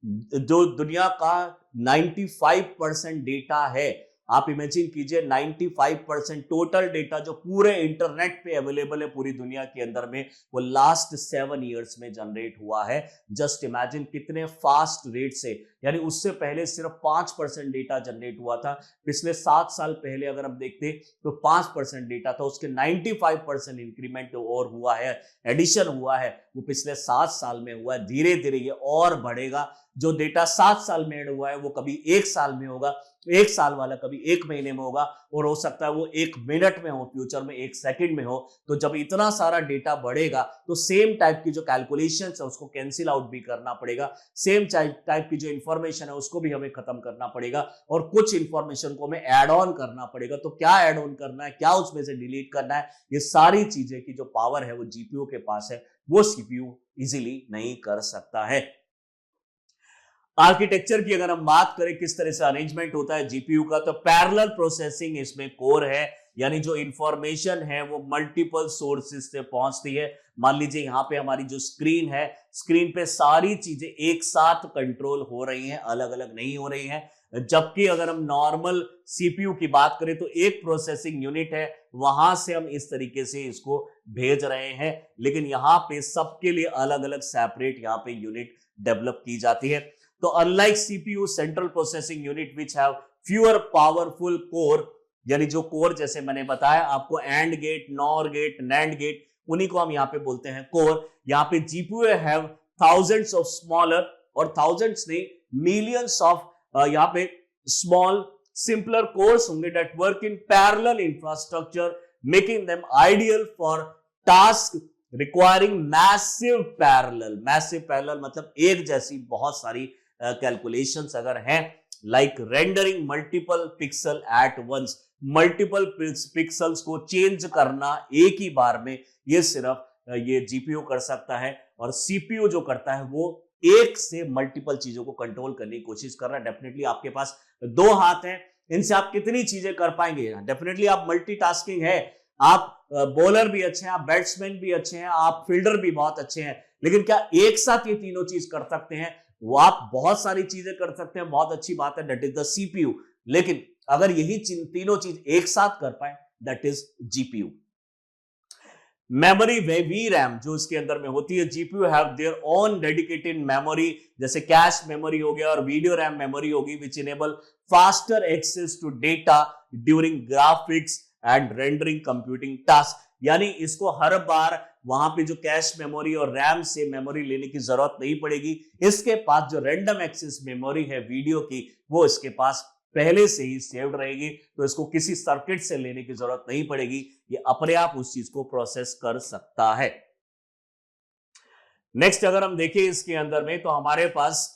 जो दुनिया का 95% डेटा है, आप इमेजिन कीजिए 95% टोटल डेटा जो पूरे इंटरनेट पे अवेलेबल है पूरी दुनिया के अंदर में, वो लास्ट 7 इयर्स में जनरेट हुआ है। जस्ट इमेजिन कितने फास्ट रेट से, यानी उससे पहले सिर्फ 5% डेटा जनरेट हुआ था। पिछले 7 साल पहले अगर हम देखते तो 5% डेटा था, उसके 95% इंक्रीमेंट और हुआ है, एडिशन हुआ है, वो पिछले 7 साल में हुआ है। धीरे धीरे ये और बढ़ेगा। जो डेटा 7 साल में ऐड हुआ है वो कभी 1 साल में होगा, 1 साल वाला कभी 1 महीने में होगा, और हो सकता है वो 1 मिनट में हो, फ्यूचर में 1 सेकंड में हो। तो जब इतना सारा डेटा बढ़ेगा तो सेम टाइप की जो कैलकुलेशन है उसको कैंसिल आउट भी करना पड़ेगा, सेम टाइप की जो इंफॉर्मेशन है उसको भी हमें खत्म करना पड़ेगा, और कुछ इंफॉर्मेशन को हमें ऐड ऑन करना पड़ेगा। तो क्या ऐड ऑन करना है, क्या उसमें से डिलीट करना है, ये सारी चीजें की जो पावर है वो जीपीयू के पास है, वो सीपीयू इजीली नहीं कर सकता है। आर्किटेक्चर की अगर हम बात करें किस तरह से अरेंजमेंट होता है जीपीयू का, तो पैरेलल प्रोसेसिंग इसमें कोर है, यानी जो इंफॉर्मेशन है वो मल्टीपल सोर्सेज से पहुंचती है। मान लीजिए यहाँ पे हमारी जो स्क्रीन है, स्क्रीन पे सारी चीजें एक साथ कंट्रोल हो रही हैं, अलग अलग नहीं हो रही हैं। जबकि अगर हम नॉर्मल सीपीयू की बात करें तो एक प्रोसेसिंग यूनिट है, वहां से हम इस तरीके से इसको भेज रहे हैं, लेकिन यहाँ पे सबके लिए अलग अलग सेपरेट यहाँ पे यूनिट डेवलप की जाती है। तो unlike CPU central processing unit which have fewer powerful core, यानी जो कोर जैसे मैंने बताया आपको, and gate, nor gate, nand gate, उन्हीं को हम यहाँ पे बोलते हैं कोर। यहाँ पे GPU have thousands of smaller, और थाउजेंड्स नहीं मिलियंस ऑफ यहाँ पे स्मॉल सिंपलर कोर्स होंगे that work in parallel infrastructure, making them ideal for task requiring massive parallel. Massive parallel मतलब एक जैसी बहुत सारी कैलकुलेशंस अगर हैं, like rendering multiple pixel at once, multiple pixels को चेंज करना एक ही बार में, ये सिर्फ ये जीपीयू कर सकता है। और सीपीयू जो करता है वो एक से मल्टीपल चीजों को कंट्रोल करने की कोशिश कर रहा है। डेफिनेटली आपके पास 2 हाथ हैं, इनसे आप कितनी चीजें कर पाएंगे? डेफिनेटली आप मल्टीटास्किंग है, आप बॉलर भी अच्छे हैं, आप बैट्समैन भी अच्छे हैं, आप फील्डर भी बहुत अच्छे हैं, लेकिन क्या एक साथ ये तीनों चीज कर सकते हैं? वो आप बहुत सारी चीजें कर सकते हैं, बहुत अच्छी बात है, दैट इज द सीपीयू। लेकिन अगर यही तीनों चीज एक साथ कर पाए, that is GPU. Memory V RAM जो इसके अंदर में होती है, GPU have their own dedicated memory, जैसे कैश मेमोरी हो गया और वीडियो रैम मेमोरी होगी, which enable faster access to data during graphics and rendering computing task. यानी इसको हर बार वहां पे जो कैश मेमोरी और रैम से मेमोरी लेने की जरूरत नहीं पड़ेगी। इसके पास जो रैंडम एक्सेस मेमोरी है वीडियो की, वो इसके पास पहले से ही सेव्ड रहेगी, तो इसको किसी सर्किट से लेने की जरूरत नहीं पड़ेगी, ये अपने आप उस चीज को प्रोसेस कर सकता है। नेक्स्ट अगर हम देखें इसके अंदर में, तो हमारे पास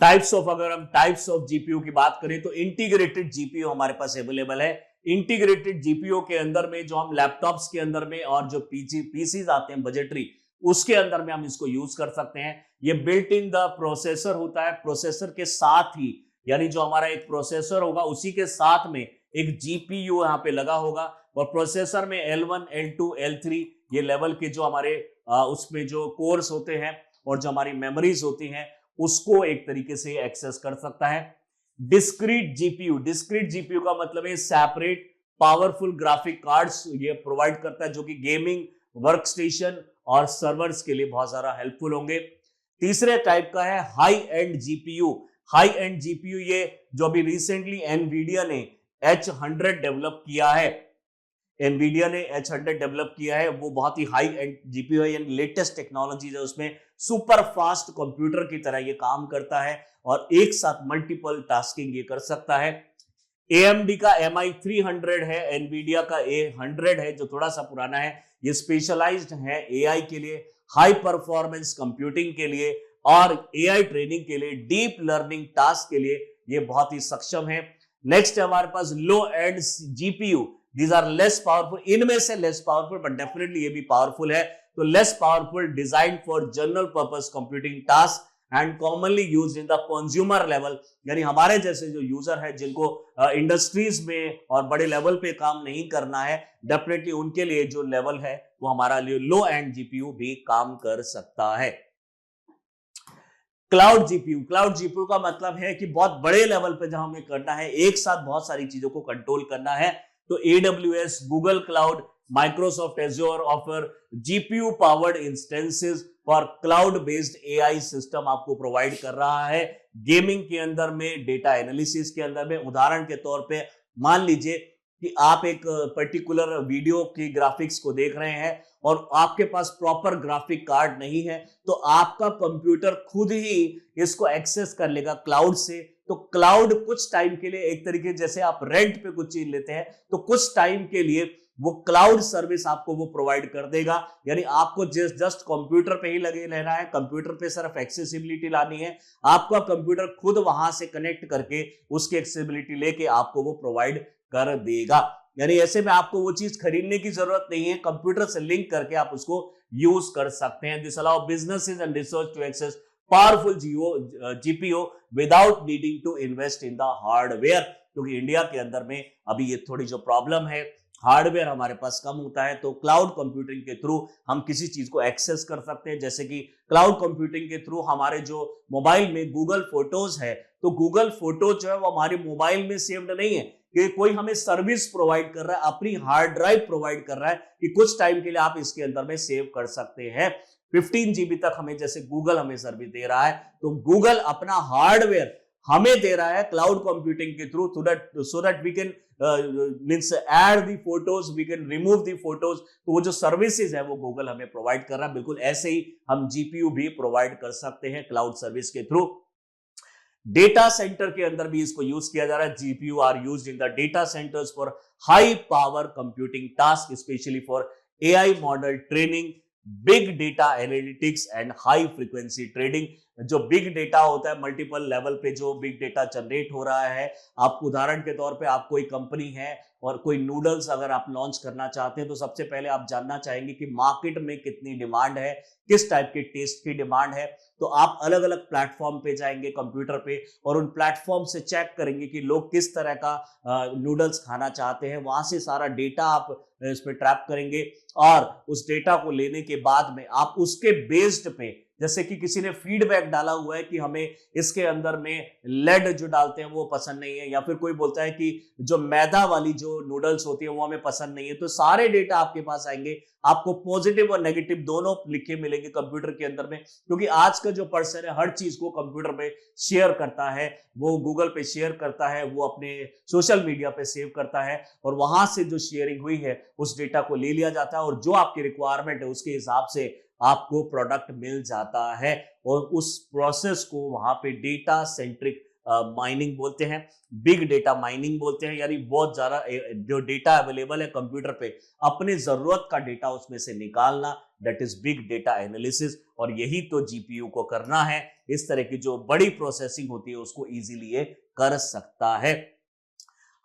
टाइप्स ऑफ, अगर हम टाइप्स ऑफ जीपीयू की बात करें तो इंटीग्रेटेड जीपीयू हमारे पास अवेलेबल है। इंटीग्रेटेड जीपीयू के अंदर में जो हम लैपटॉप्स के अंदर में और जो पीसीज आते हैं बजटरी, उसके अंदर में हम इसको यूज कर सकते हैं। ये बिल्ट इन द प्रोसेसर होता है, प्रोसेसर के साथ ही, यानी जो हमारा एक प्रोसेसर होगा उसी के साथ में एक जीपीयू यहाँ पे लगा होगा, और प्रोसेसर में L1, L2, L3 ये लेवल के जो हमारे उसमें जो कोर्स होते हैं और जो हमारी मेमोरीज होती हैं उसको एक तरीके से एक्सेस कर सकता है। डिस्क्रीट जीपीयू, डिस्क्रीट जीपीयू का मतलब है सेपरेट पावरफुल ग्राफिक कार्ड्स ये प्रोवाइड करता है, जो कि गेमिंग, वर्क स्टेशन और सर्वर्स के लिए बहुत ज्यादा हेल्पफुल होंगे। तीसरे टाइप का है high and GPU. High and GPU ये जो अभी रिसेंटली एनवीडिया ने H100 डेवलप किया है, एनवीडिया ने H100 डेवलप किया है, वो बहुत ही हाई एंड जीपीयू है, यानी लेटेस्ट टेक्नोलॉजी है, उसमें सुपर फास्ट कंप्यूटर की तरह ये काम करता है और एक साथ मल्टीपल टास्किंग ये कर सकता है। AMD का MI300 है, एनवीडिया का A100 है जो थोड़ा सा पुराना है। ये स्पेशलाइज्ड है AI के लिए, हाई परफॉर्मेंस कंप्यूटिंग के लिए और AI ट्रेनिंग के लिए, डीप लर्निंग टास्क के लिए ये बहुत ही सक्षम है। नेक्स्ट है हमारे पास low end GPU, these are less powerful, इनमें से लेस पावरफुल बट डेफिनेटली ये भी पावरफुल है। तो less powerful, design for general purpose computing task and commonly used in the consumer level, यानी हमारे जैसे जो यूजर है जिनको इंडस्ट्रीज में और बड़े लेवल पे काम नहीं करना है, डेफिनेटली उनके लिए जो लेवल है वो हमारा लिए लो एंड जीपीयू भी काम कर सकता है। क्लाउड जीपीयू का मतलब है कि बहुत बड़े लेवल पे जहां हमें करना है, एक साथ बहुत सारी चीजों को कंट्रोल करना है, तो AWS, Google cloud, Microsoft azure offer GPU powered instances for cloud based AI system आपको प्रोवाइड कर रहा है। गेमिंग के अंदर में, डेटा एनालिसिस के अंदर में, उदाहरण के तौर पे मान लीजिए कि आप एक पर्टिकुलर वीडियो की ग्राफिक्स को देख रहे हैं और आपके पास प्रॉपर ग्राफिक कार्ड नहीं है, तो आपका कंप्यूटर खुद ही इसको एक्सेस कर लेगा क्लाउड से। तो क्लाउड कुछ टाइम के लिए, एक तरीके जैसे आप रेंट पे कुछ चीज लेते हैं, तो कुछ टाइम के लिए वो क्लाउड सर्विस आपको वो प्रोवाइड कर देगा, यानी आपको जस्ट कंप्यूटर पे ही लगे रहना है, कंप्यूटर पे सिर्फ एक्सेसिबिलिटी लानी है, आपका कंप्यूटर खुद वहां से कनेक्ट करके उसकी एक्सेसिबिलिटी लेके आपको वो प्रोवाइड कर देगा। यानी ऐसे में आपको वो चीज खरीदने की जरूरत नहीं है, कंप्यूटर से लिंक करके आप उसको यूज कर सकते हैं। This allow businesses and research to access powerful GPU without needing to invest in the hardware, क्योंकि इंडिया के अंदर में अभी ये थोड़ी जो प्रॉब्लम है, हार्डवेयर हमारे पास कम होता है, तो क्लाउड कंप्यूटिंग के थ्रू हम किसी चीज को एक्सेस कर सकते हैं। जैसे कि क्लाउड कंप्यूटिंग के थ्रू हमारे जो मोबाइल में गूगल फोटोज है, तो गूगल फोटोज जो है वो हमारे मोबाइल में सेव्ड नहीं है, कि कोई हमें सर्विस प्रोवाइड कर रहा है, अपनी हार्ड ड्राइव प्रोवाइड कर रहा है कि कुछ टाइम के लिए आप इसके अंदर में सेव कर सकते हैं। 15 GB तक हमें जैसे गूगल हमें सर्विस दे रहा है, तो गूगल अपना हार्डवेयर हमें दे रहा है क्लाउड कंप्यूटिंग के through, so that we can means add the photos, we can remove the photos। तो वो जो सर्विसेज है वो गूगल हमें प्रोवाइड कर रहा है, बिल्कुल ऐसे ही हम जीपीयू भी प्रोवाइड कर सकते हैं क्लाउड सर्विस के थ्रू। डेटा सेंटर के अंदर भी इसको यूज किया जा रहा है। GPU are used in the data centres for high power computing task, specially for AI model training, big data analytics and high frequency trading. जो बिग डेटा होता है, मल्टीपल लेवल पे जो बिग डेटा जनरेट हो रहा है, आप उदाहरण के तौर पे आप कोई कंपनी है और कोई नूडल्स अगर आप लॉन्च करना चाहते हैं, तो सबसे पहले आप जानना चाहेंगे कि मार्केट में कितनी डिमांड है, किस टाइप के टेस्ट की डिमांड है। तो आप अलग अलग प्लेटफॉर्म पे जाएंगे कंप्यूटर पे और उन प्लेटफॉर्म से चेक करेंगे कि लोग किस तरह का नूडल्स खाना चाहते हैं, वहां से सारा डेटा आप इस पे ट्रैप करेंगे और उस डेटा को लेने के बाद में आप उसके बेस्ड पे, जैसे कि किसी ने फीडबैक डाला हुआ है कि हमें इसके अंदर में लेड जो डालते हैं वो पसंद नहीं है, या फिर कोई बोलता है कि जो मैदा वाली जो नूडल्स होती है वो हमें पसंद नहीं है, तो सारे डेटा आपके पास आएंगे, आपको पॉजिटिव और नेगेटिव दोनों लिखे मिलेंगे कंप्यूटर के अंदर में। क्योंकि आज का जो पर्सन है हर चीज को कंप्यूटर पे शेयर करता है, वो गूगल पे शेयर करता है, वो अपने सोशल मीडिया पे सेव करता है और वहां से जो शेयरिंग हुई है उस डेटा को ले लिया जाता है और जो आपकी रिक्वायरमेंट है उसके हिसाब से आपको प्रोडक्ट मिल जाता है और उस प्रोसेस को वहां पे डेटा सेंट्रिक माइनिंग बोलते हैं, बिग डेटा माइनिंग बोलते हैं। यानी बहुत ज्यादा जो डेटा अवेलेबल है कंप्यूटर पे, अपने जरूरत का डेटा उसमें से निकालना, that is big data analysis. और यही तो जीपीयू को करना है, इस तरह की जो बड़ी प्रोसेसिंग होती है उसको इजीली ये कर सकता है।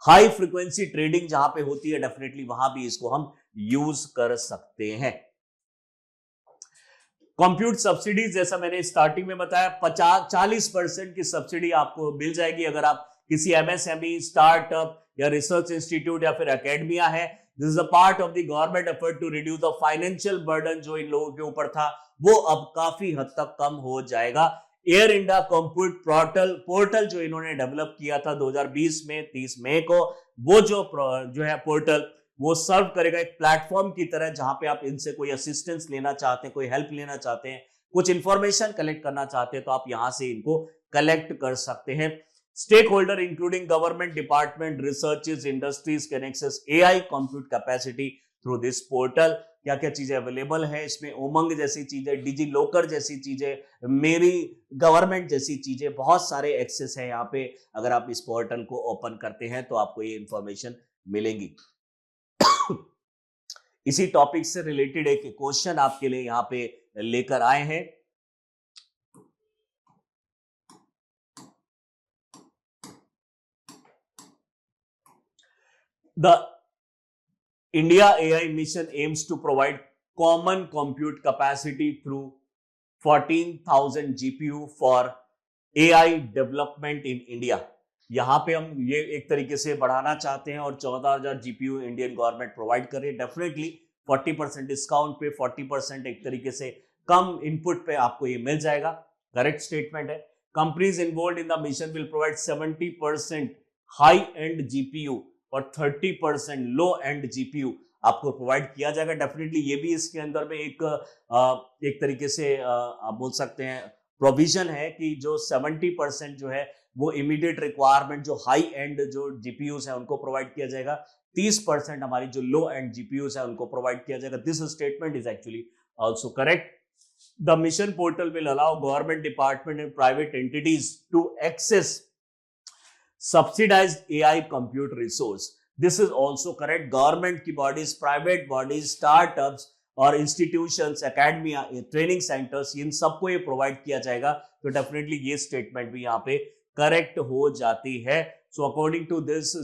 हाई फ्रीक्वेंसी ट्रेडिंग जहां पे होती है, डेफिनेटली वहां भी इसको हम यूज कर सकते हैं। कंप्यूट सब्सिडीज, जैसा मैंने स्टार्टिंग में बताया, 40% की सब्सिडी आपको मिल जाएगी अगर आप किसी एमएसएमई, स्टार्टअप या रिसर्च इंस्टीट्यूट या फिर एकेडमिया है। This is a part of the government effort to reduce the financial burden जो इन लोगों के ऊपर था, वो अब काफी हद तक कम हो जाएगा। एयर इंडिया कंप्यूट पोर्टल जो इन्होंने डेवलप किया था 2020 में 30 मई को, वो जो है पोर्टल वो सर्व करेगा एक प्लेटफॉर्म की तरह, जहां पे आप इनसे कोई असिस्टेंस लेना चाहते हैं, कोई हेल्प लेना चाहते हैं, कुछ इंफॉर्मेशन कलेक्ट करना चाहते हैं, तो आप यहां से इनको कलेक्ट कर सकते हैं। Stakeholder including government department, researches, industries can access AI compute capacity through this portal. क्या क्या चीजें अवेलेबल है इसमें? उमंग जैसी चीजें, डिजी लॉकर जैसी चीजें, मेरी गवर्नमेंट जैसी चीजें, बहुत सारे एक्सेस है यहाँ पे। अगर आप इस पोर्टल को ओपन करते हैं तो आपको ये इंफॉर्मेशन मिलेगी। इसी टॉपिक से रिलेटेड एक क्वेश्चन आपके लिए यहाँ पे लेकर आए हैं। The India AI mission aims to provide common compute capacity through 14,000 GPU for AI development in India। यहाँ पे हम ये एक तरीके से बढ़ाना चाहते हैं और 14,000 GPU इंडियन गवर्नमेंट प्रोवाइड करे। डेफिनेटली 40% डिस्काउंट पे 40% एक तरीके से कम इनपुट पे आपको ये मिल जाएगा। करेक्ट स्टेटमेंट है। Companies involve in the mission will provide 70% high and GPU और 30% लो एंड GPU आपको प्रोवाइड किया जाएगा। डेफिनेटली ये भी इसके अंदर में एक तरीके से आप बोल सकते हैं प्रोविजन है कि जो 70% जो है वो इमीडिएट रिक्वायरमेंट जो हाई एंड जो GPUs है उनको प्रोवाइड किया जाएगा, 30% हमारी जो लो एंड GPUs है उनको प्रोवाइड किया जाएगा। This statement is actually also correct. The mission portal will allow government department and private entities to access subsidized AI compute resource. This is also correct. Government की bodies, private bodies, startups और institutions, academia, training centers, इन सबको ये provide किया जाएगा। तो definitely ये statement भी यहाँ पे correct हो जाती है। So according to this,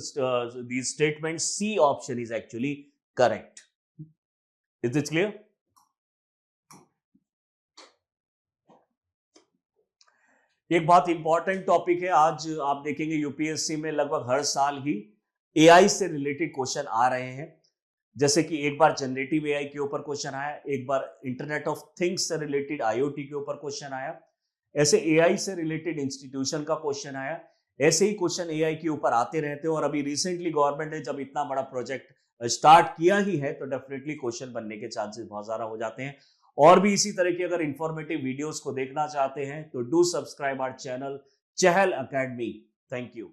these statements, C option is actually correct. Is this clear? एक बहुत इंपॉर्टेंट टॉपिक है। आज आप देखेंगे यूपीएससी में लगभग हर साल ही एआई से रिलेटेड क्वेश्चन आ रहे हैं। जैसे कि एक बार जनरेटिव एआई के ऊपर क्वेश्चन आया, एक बार इंटरनेट ऑफ थिंग्स से रिलेटेड आईओटी के ऊपर क्वेश्चन आया, ऐसे एआई से रिलेटेड इंस्टीट्यूशन का क्वेश्चन आया। ऐसे ही क्वेश्चन एआई के ऊपर आते रहते हैं और अभी रिसेंटली गवर्नमेंट ने जब इतना बड़ा प्रोजेक्ट स्टार्ट किया ही है तो डेफिनेटली क्वेश्चन बनने के चांसेस बहुत ज्यादा हो जाते हैं। और भी इसी तरह की अगर इंफॉर्मेटिव वीडियोस को देखना चाहते हैं तो do subscribe our channel Chahal academy. Thank you.